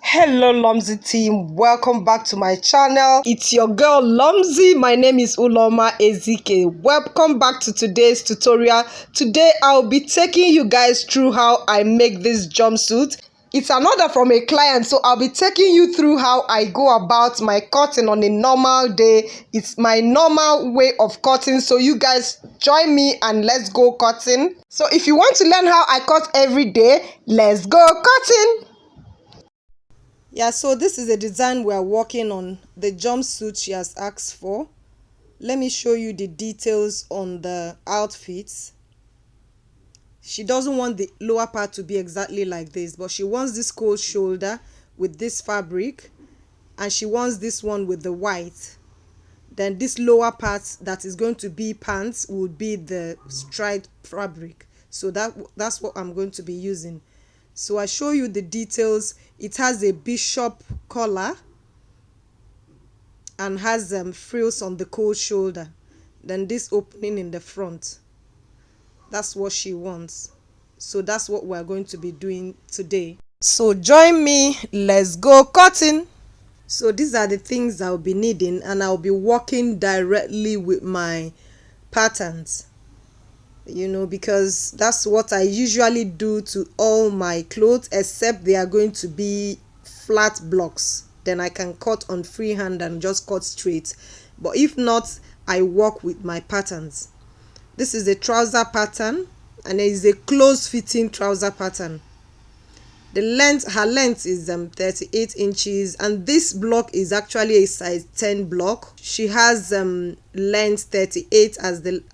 Hello Lomzy team, welcome back to my channel. It's your girl Lomzy. My name is Uloma Ezike. Welcome back to today's tutorial. Today I'll be taking you guys through how I make this jumpsuit. It's an order from a client, so I'll be taking you through how I go about my cutting on a normal day. It's my normal way of cutting, so you guys join me and let's go cutting. So if you want to learn how I cut every day, let's go cutting. Yeah, so this is a design we are working on, the jumpsuit she has asked for. Let me show you the details on the outfits. She doesn't want the lower part to be exactly like this, but she wants this cold shoulder with this fabric, and she wants this one with the white. Then this lower part that is going to be pants would be the striped fabric. So that's what I'm going to be using. So I show you the details. It has a bishop collar and has frills on the cold shoulder. Then this opening in the front. That's what she wants. So that's what we're going to be doing today. So join me. Let's go cutting. So these are the things I'll be needing, and I'll be working directly with my patterns. You know, because that's what I usually do to all my clothes, except they are going to be flat blocks. Then I can cut on freehand and just cut straight. But if not, I work with my patterns. This is a trouser pattern, and it is a close fitting trouser pattern. The length, her length is 38 inches, and this block is actually a size 10 block. She has length 38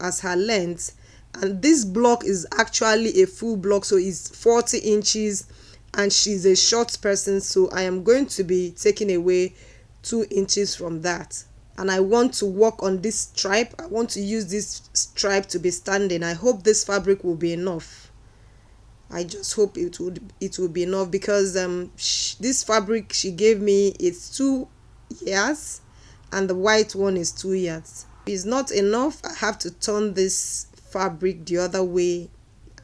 as her length, and this block is actually a full block, so it's 40 inches, and she's a short person, so I am going to be taking away 2 inches from that. And I want to work on this stripe. I want to use this stripe to be standing. I hope this fabric will be enough. I just hope it will be enough, because this fabric she gave me is 2 yards and the white one is 2 yards. If it's not enough, I have to turn this fabric the other way.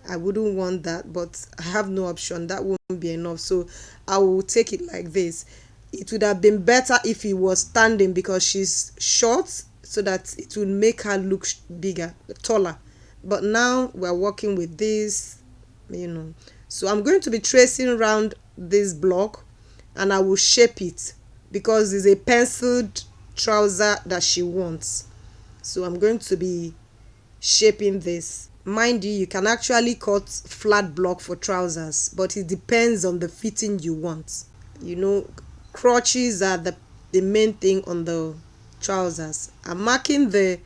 I wouldn't want that, but I have no option. That won't be enough, so I will take it like this. It would have been better if it was standing, because she's short, so that it will make her look bigger, taller. But now we're working with this, you know. So I'm going to be tracing around this block, and I will shape it, because it's a penciled trouser that she wants. So I'm going to be shaping this. Mind you, you can actually cut flat block for trousers, but it depends on the fitting you want. You know, crotches are the main thing on the trousers. I'm marking the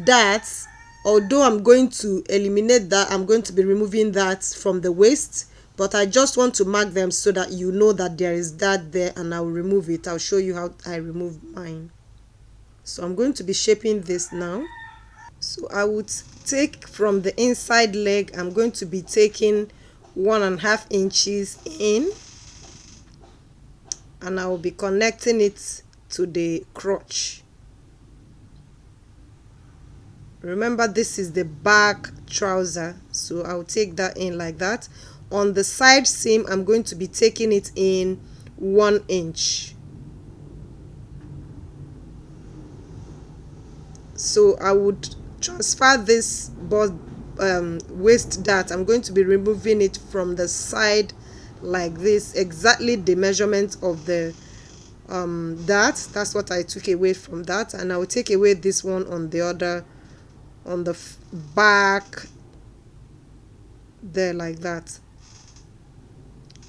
darts. Although I'm going to eliminate that, I'm going to be removing that from the waist, but I just want to mark them so that you know that there is that there, and I'll remove it. I'll show you how I remove mine. So I'm going to be shaping this now. So I would take from the inside leg, I'm going to be taking 1.5 inches in, and I will be connecting it to the crotch. Remember, this is the back trouser, so I'll take that in like that. On the side seam, I'm going to be taking it in 1 inch. So I would transfer this waist dart. I'm going to be removing it from the side like this, exactly the measurement of the dart. That's what I took away from that, and I will take away this one on the other, on the back there like that.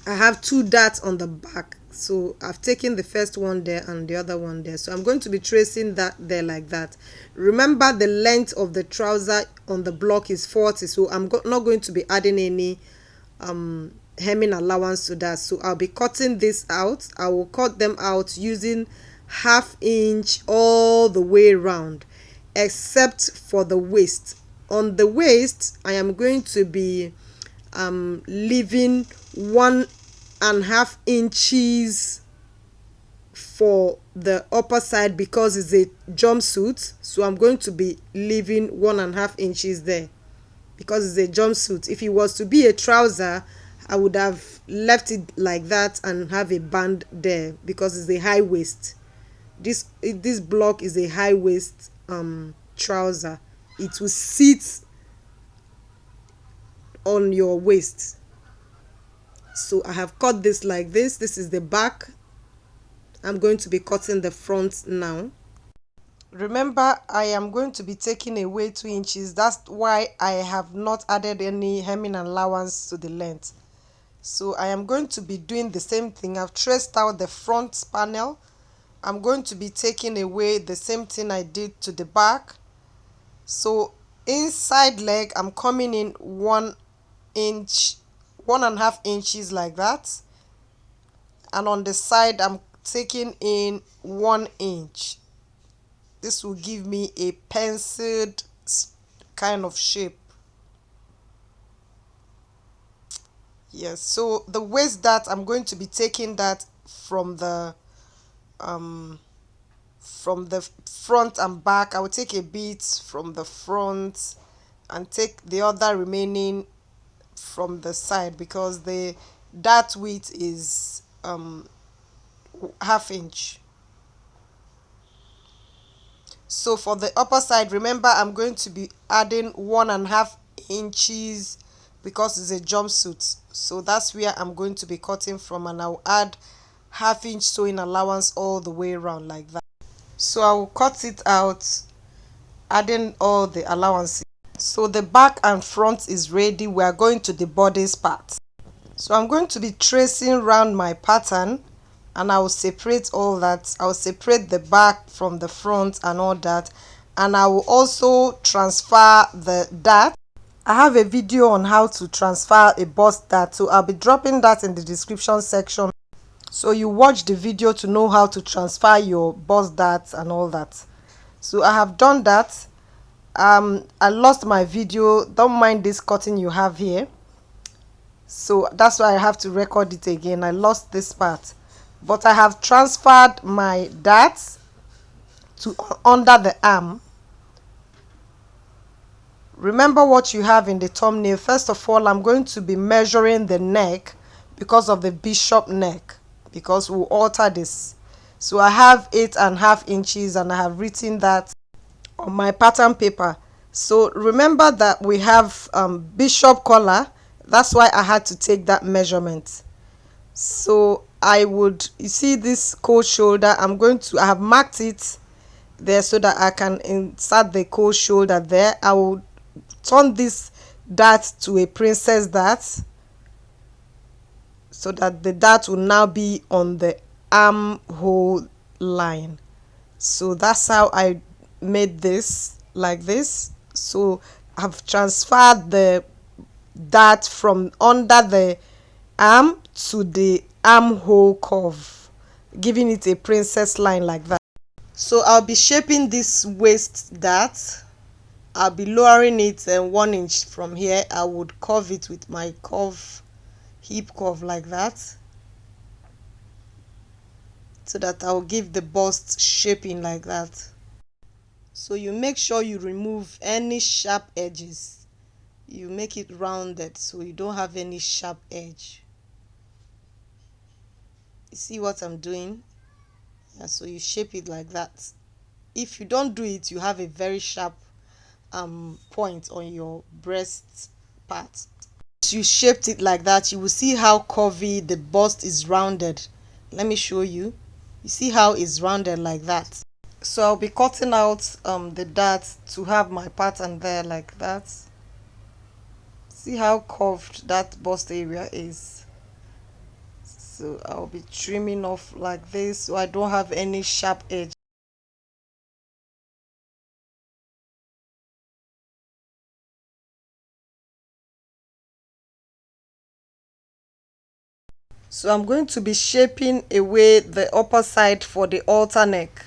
I have 2 darts on the back, so I've taken the first one there and the other one there. So I'm going to be tracing that there like that. Remember, the length of the trouser on the block is 40, so I'm not going to be adding any hemming allowance to that. So I'll be cutting this out. I will cut them out using 1/2 inch all the way around, except for the waist. On the waist, I am going to be leaving 1.5 inches for the upper side, because it's a jumpsuit. So I'm going to be leaving 1.5 inches there, because it's a jumpsuit. If it was to be a trouser, I would have left it like that and have a band there because it's a high waist. This block is a high waist trouser. It will sit on your waist. So I have cut this like this. This is the back. I'm going to be cutting the front now. Remember, I am going to be taking away 2 inches. That's why I have not added any hemming allowance to the length. So I am going to be doing the same thing. I've traced out the front panel. I'm going to be taking away the same thing I did to the back. So inside leg, I'm coming in 1 inch, 1.5 inches like that. And on the side, I'm taking in 1 inch. This will give me a penciled kind of shape. Yes, so the waist dart, I'm going to be taking that from the front and back. I will take a bit from the front and take the other remaining from the side because the dart width is 1/2 inch. So for the upper side, remember I'm going to be adding 1.5 inches because it's a jumpsuit. So that's where I'm going to be cutting from, and I'll add 1/2 inch sewing allowance all the way around like that. So I will cut it out, adding all the allowances. So the back and front is ready. We are going to the bodice part. So I'm going to be tracing around my pattern, and I will separate all that. I will separate the back from the front and all that, and I will also transfer the dart. I have a video on how to transfer a bust dart, so I'll be dropping that in the description section. So you watch the video to know how to transfer your bust darts and all that. So I have done that. I lost my video. Don't mind this cutting you have here. So that's why I have to record it again. I lost this part, but I have transferred my darts to under the arm. Remember what you have in the thumbnail. First of all, I'm going to be measuring the neck because of the bishop neck, because we'll alter this. So I have 8.5 inches, and I have written that on my pattern paper. So remember that we have bishop collar. That's why I had to take that measurement. So you see this cold shoulder, I have marked it there so that I can insert the cold shoulder there. I will turn this dart to a princess dart so that the dart will now be on the armhole line. So that's how I made this like this. So I've transferred the dart from under the arm to the armhole curve, giving it a princess line like that. So I'll be shaping this waist dart. I'll be lowering it 1 inch from here. I would curve it with my hip curve like that, so that I'll give the bust shaping like that. So you make sure you remove any sharp edges. You make it rounded so you don't have any sharp edge. You see what I'm doing? Yeah, so you shape it like that. If you don't do it, you have a very sharp point on your breast part. You shaped it like that, you will see how curvy the bust is rounded. Let me show you. You see how it's rounded like that. So I'll be cutting out the dart to have my pattern there like that. See how curved that bust area is. So I'll be trimming off like this so I don't have any sharp edge. So I'm going to be shaping away the upper side for the halter neck.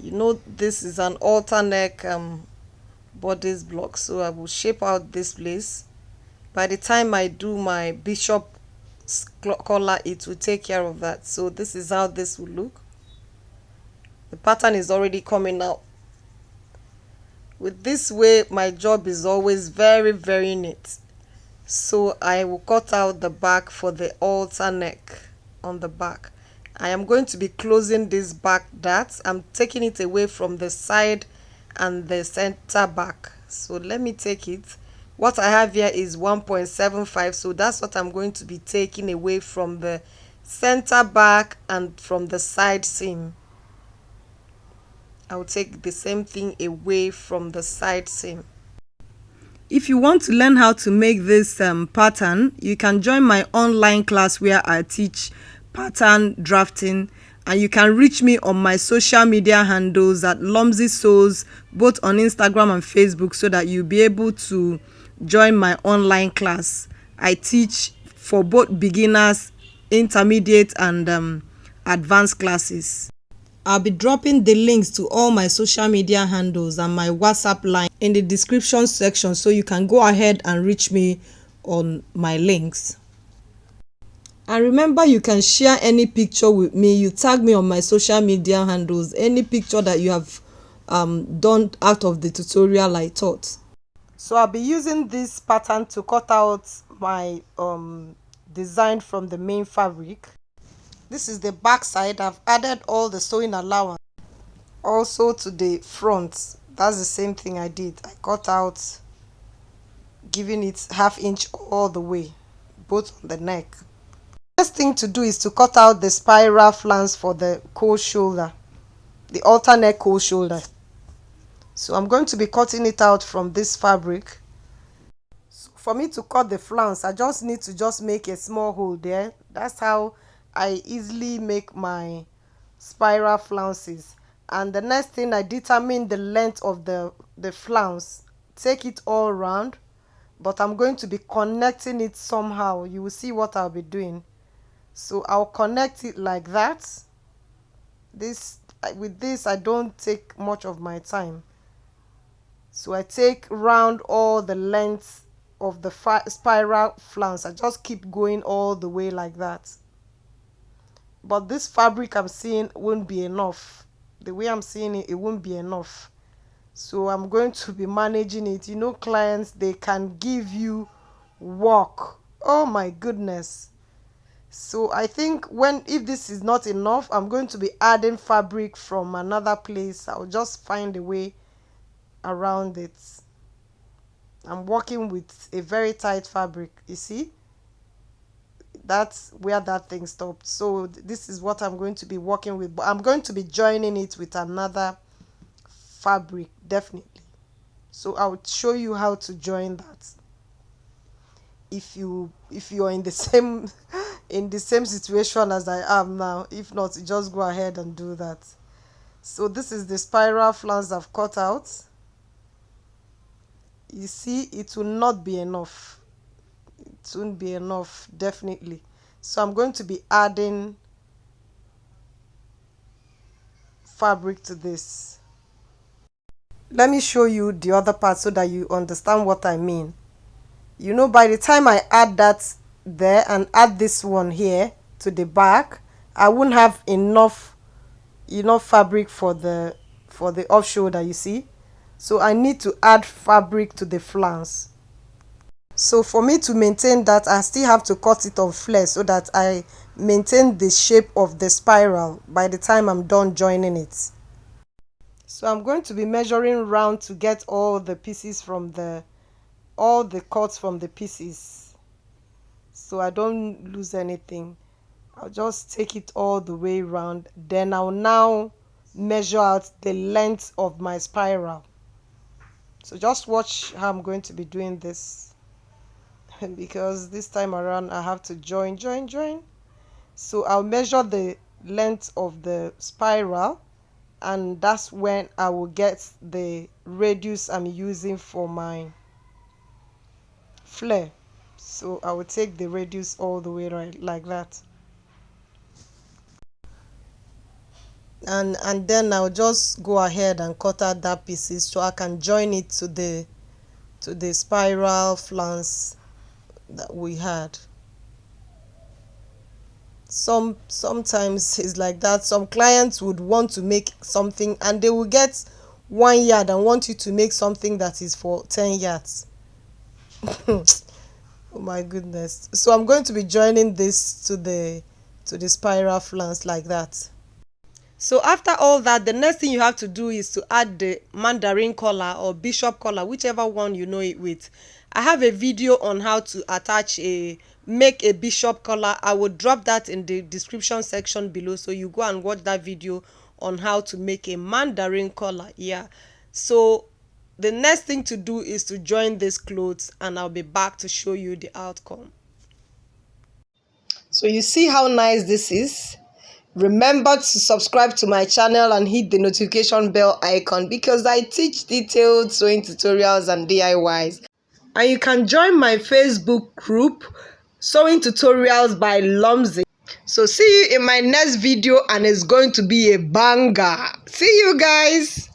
You know this is an halter neck bodice block, so I will shape out this place. By the time I do my bishop collar, it will take care of that. So this is how this will look. The pattern is already coming out. With this way, my job is always very, very neat. So I will cut out the back for the halter neck on the back. I am going to be closing this back dart. I'm taking it away from the side and the center back. So let me take it. What I have here is 1.75, so that's what I'm going to be taking away from the center back and from the side seam. I'll take the same thing away from the side seam. If you want to learn how to make this pattern, you can join my online class where I teach pattern drafting, and you can reach me on my social media handles at Lomzy Sews, both on Instagram and Facebook, so that you'll be able to join my online class. I teach for both beginners, intermediate, and advanced classes. I'll be dropping the links to all my social media handles and my WhatsApp line in the description section, so you can go ahead and reach me on my links. And remember, you can share any picture with me. You tag me on my social media handles, any picture that you have done out of the tutorial I taught. So I'll be using this pattern to cut out my design from the main fabric. This is the back side. I've added all the sewing allowance also to the front. That's the same thing I did. I cut out, giving it 1/2 inch all the way, both on the neck. Next thing to do is to cut out the spiral flange for the cold shoulder, the alternate cold shoulder. So I'm going to be cutting it out from this fabric. So for me to cut the flange, I just need to make a small hole there. That's how I easily make my spiral flounces. And the next thing, I determine the length of the flounce, take it all around, but I'm going to be connecting it somehow. You will see what I'll be doing. So I'll connect it like that. With this I don't take much of my time. So I take round all the length of the spiral flounce. I just keep going all the way like that. But this fabric I'm seeing won't be enough. The way I'm seeing it, it won't be enough. So I'm going to be managing it. You know, clients, they can give you work. Oh my goodness. So I think if this is not enough, I'm going to be adding fabric from another place. I'll just find a way around it. I'm working with a very tight fabric, you see. That's where that thing stopped. So this is what I'm going to be working with, but I'm going to be joining it with another fabric, definitely. So I'll show you how to join that if you are in the same situation as I am now. If not, just go ahead and do that. So this is the spiral flange I've cut out. You see, it will not be enough. It won't be enough, definitely. So I'm going to be adding fabric to this. Let me show you the other part so that you understand what I mean. You know, by the time I add that there and add this one here to the back, I won't have enough fabric for the off shoulder, you see. So I need to add fabric to the flange. So for me to maintain that, I still have to cut it on flare so that I maintain the shape of the spiral by the time I'm done joining it. So I'm going to be measuring round to get all the pieces from all the cuts from the pieces, so I don't lose anything. I'll just take it all the way around. Then I'll now measure out the length of my spiral. So just watch how I'm going to be doing this because this time around I have to join. So I'll measure the length of the spiral, and that's when I will get the radius I'm using for my flare. So I will take the radius all the way right like that, and then I'll just go ahead and cut out that pieces so I can join it to the spiral flange that we had. Sometimes it's like that. Some clients would want to make something and they will get 1 yard and want you to make something that is for 10 yards. Oh my goodness. So I'm going to be joining this to the spiral flange like that. So after all that, the next thing you have to do is to add the mandarin collar or bishop collar, whichever one you know it with. I have a video on how to make a bishop collar. I will drop that in the description section below, so you go and watch that video on how to make a mandarin collar. Yeah. So the next thing to do is to join these clothes, and I'll be back to show you the outcome. So you see how nice this is? Remember to subscribe to my channel and hit the notification bell icon because I teach detailed sewing tutorials and DIYs. And you can join my Facebook group, Sewing Tutorials by Lomzy. So see you in my next video, and it's going to be a banger. See you guys.